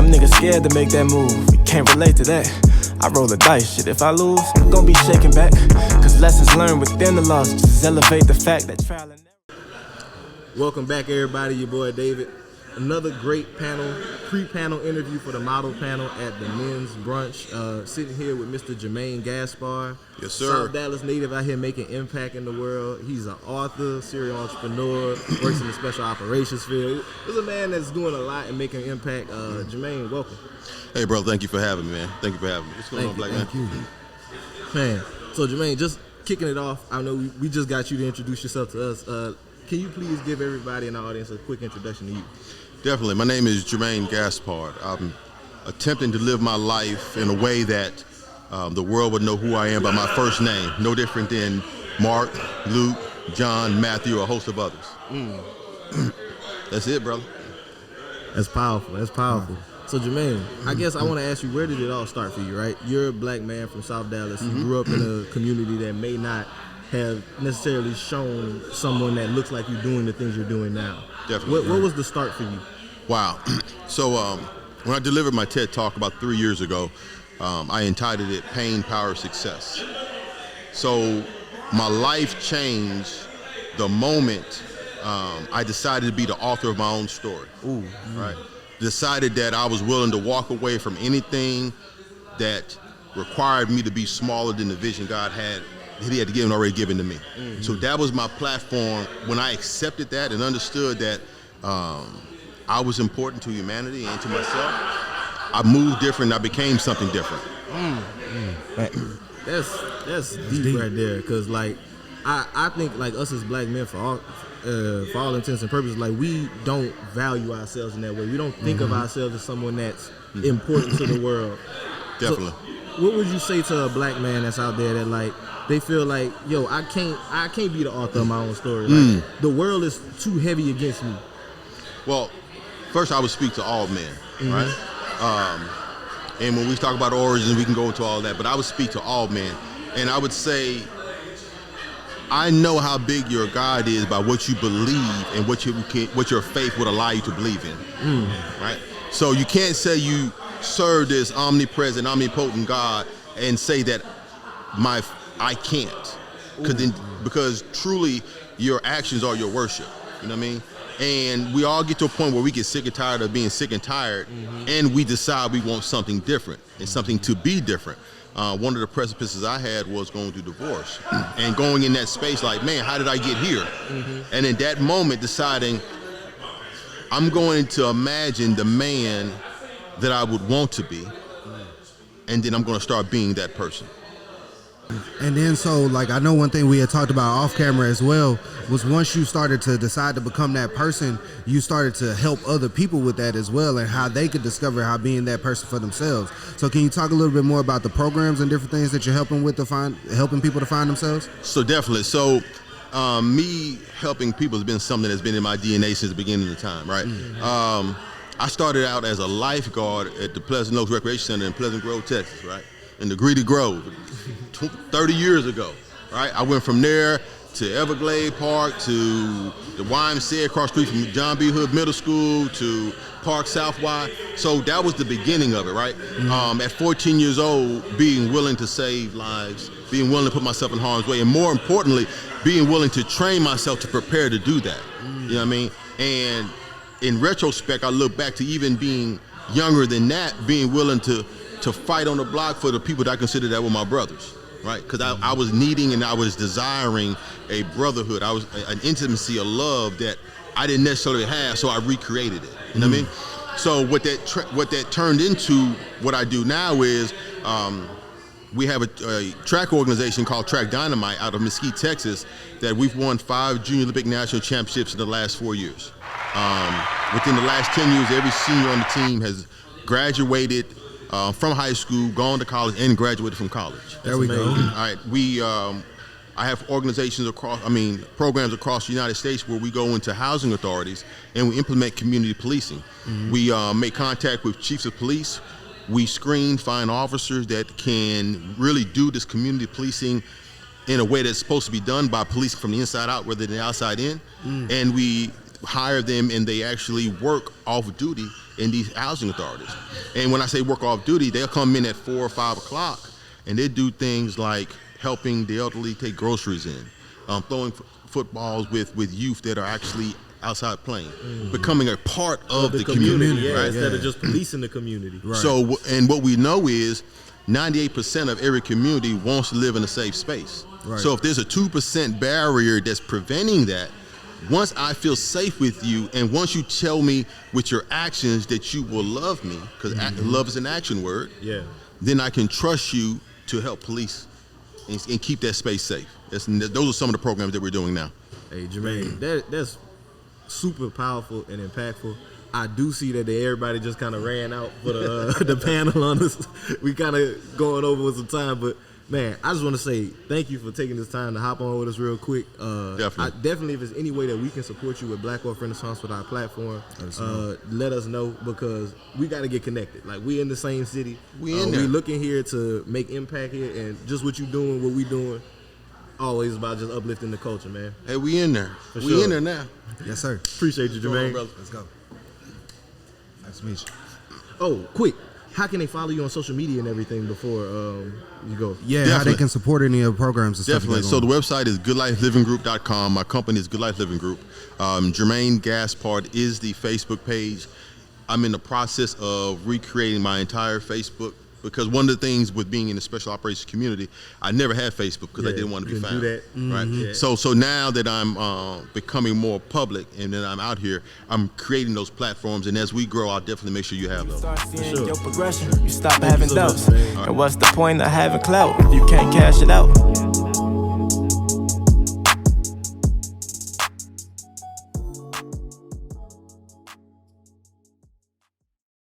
Some niggas scared to make that move, we can't relate to that. I roll the dice, shit, if I lose, I'm gon' be shaking back. Cause lessons learned within the loss just elevate the fact that trial and error. Welcome back, everybody. Your boy David. Another great panel, pre-panel interview for the model panel at the men's brunch. Sitting here with Mr. Germaine Gaspard. Yes, sir. South Dallas native out here making impact in the world. He's an author, serial entrepreneur, works in the special operations field. He's a man that's doing a lot and making impact. Germaine, welcome. Hey, bro, thank you for having me, man. Thank you for having me. What's going on, Black man? Thank you. Man, so Germaine, just kicking it off, I know we just got you to introduce yourself to us. Can you please give everybody in the audience a quick introduction to you? Definitely. My name is Germaine Gaspard. I'm attempting to live my life in a way that the world would know who I am by my first name. No different than Mark, Luke, John, Matthew, or a host of others. That's it, brother. That's powerful. That's powerful. So, Germaine, I guess I want to ask you, where did it all start for you, right? You're a black man from South Dallas. You grew up in a community that may not have necessarily shown someone that looks like you doing the things you're doing now. Definitely. What was the start for you? Wow. So when I delivered my TED Talk about 3 years ago, I entitled it Pain, Power, Success. So my life changed the moment I decided to be the author of my own story. Right? Decided that I was willing to walk away from anything that required me to be smaller than the vision God had. He had already given to me. So that was my platform. When I accepted that and understood that I was important to humanity and to myself, I moved different. I became something different. That's deep right there. Cause like I think like us as black men for all intents and purposes, like we don't value ourselves in that way. We don't think of ourselves as someone that's important to the world. Definitely. So, what would you say to a black man that's out there that like they feel like, yo, I can't be the author of my own story. Like, the world is too heavy against me. Well, first I would speak to all men, right? And when we talk about origins, we can go into all that, but I would speak to all men. And I would say, I know how big your God is by what you believe and what your faith would allow you to believe in, right? So you can't say you serve this omnipresent, omnipotent God and say that I can't, because truly your actions are your worship. You know what I mean? And we all get to a point where we get sick and tired of being sick and tired, and we decide we want something different and something to be different. One of the precipices I had was going through divorce and going in that space like, man, how did I get here? And in that moment deciding, I'm going to imagine the man that I would want to be, and then I'm going to start being that person. And then so like I know one thing we had talked about off camera as well was once you started to decide to become that person, you started to help other people with that as well and how they could discover how being that person for themselves. So can you talk a little bit more about the programs and different things that you're helping with helping people to find themselves? So definitely. So me helping people has been something that's been in my DNA since the beginning of the time, right? I started out as a lifeguard at the Pleasant Oaks Recreation Center in Pleasant Grove, Texas, right? In the Greedy Grove, 30 years ago, right? I went from there to Everglade Park to the YMCA across the street from John B. Hood Middle School to Park Southwide. So that was the beginning of it, right? At 14 years old, being willing to save lives, being willing to put myself in harm's way, and more importantly, being willing to train myself to prepare to do that. You know what I mean? And in retrospect, I look back to even being younger than that, being willing to fight on the block for the people that I consider that were my brothers, right? Because I was needing and I was desiring a brotherhood. I was an intimacy, a love that I didn't necessarily have, so I recreated it. You know what I mean? So what that turned into, what I do now is we have a track organization called Track Dynamite out of Mesquite, Texas, that we've won 5 Junior Olympic National Championships in the last 4 years. Within the last 10 years, every senior on the team has graduated from high school, gone to college, and graduated from college. There we go. All right, I have programs across the United States where we go into housing authorities and we implement community policing. We make contact with chiefs of police. We find officers that can really do this community policing in a way that's supposed to be done by policing from the inside out rather than the outside in. And we hire them and they actually work off duty in these housing authorities. And when I say work off duty, they'll come in at 4 or 5 o'clock and they do things like helping the elderly take groceries in, throwing footballs with youth that are actually outside playing, becoming a part of the community, right? Instead of just policing the community. Right. So, and what we know is 98% of every community wants to live in a safe space. Right. So if there's a 2% barrier that's preventing that, once I feel safe with you, and once you tell me with your actions that you will love me, because love is an action word, then I can trust you to help police and keep that space safe. Those are some of the programs that we're doing now. Hey, Germaine, that's super powerful and impactful. I do see that everybody just kind of ran out for the panel on us. We kind of going over with some time, but man, I just want to say thank you for taking this time to hop on with us real quick. Definitely, if there's any way that we can support you with Black Wealth Renaissance with our platform, let us know, because we got to get connected. Like, we in the same city. We looking here to make impact here, and just what you doing, what we doing, always about just uplifting the culture, man. Hey, we in there. sure. In there now. Yes, sir. Appreciate you, Germaine. Let's go. Nice to meet you. Oh, quick. How can they follow you on social media and everything before you go? Yeah, Definitely. how they can support any of the programs and stuff. Definitely. So the website is goodlifeliving.group.com. My company is Good Life Living Group. Germaine Gaspard is the Facebook page. I'm in the process of recreating my entire Facebook, because one of the things with being in the special operations community, I never had Facebook because I didn't want to be found. Do that. Right. Yeah. So now that I'm becoming more public and then I'm out here, I'm creating those platforms. And as we grow, I'll definitely make sure you have those. Start seeing your progression. You stop having doubts. And what's the point of having clout if you can't cash it out?